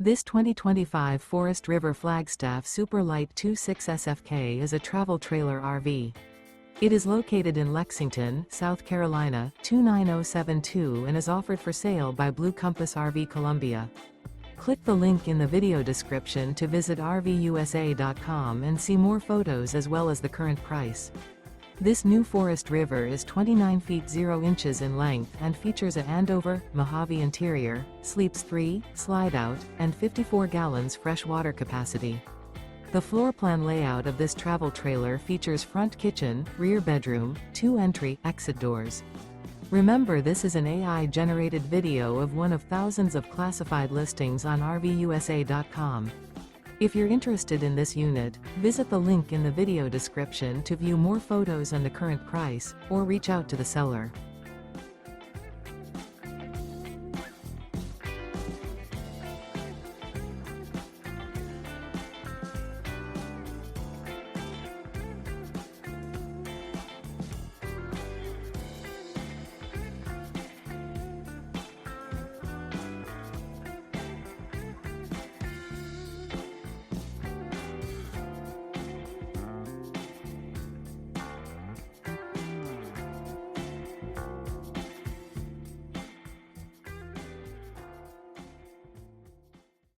This 2025 Forest River Flagstaff Super Lite 26 SFK is a travel trailer RV. It is located in Lexington, South Carolina, 29072 and is offered for sale by Blue Compass RV Columbia. Click the link in the video description to visit RVUSA.com and see more photos as well as the current price. This new Forest River is 29 feet 0 inches in length and features a Andover, Mohave interior, sleeps 3, Slideout, and 54 gallons fresh water capacity. The floor plan layout of this travel trailer features front kitchen, rear bedroom, 2 entry/exit doors. Remember, this is an AI-generated video of one of thousands of classified listings on RVUSA.com. If you're interested in this unit, visit the link in the video description to view more photos and the current price, or reach out to the seller.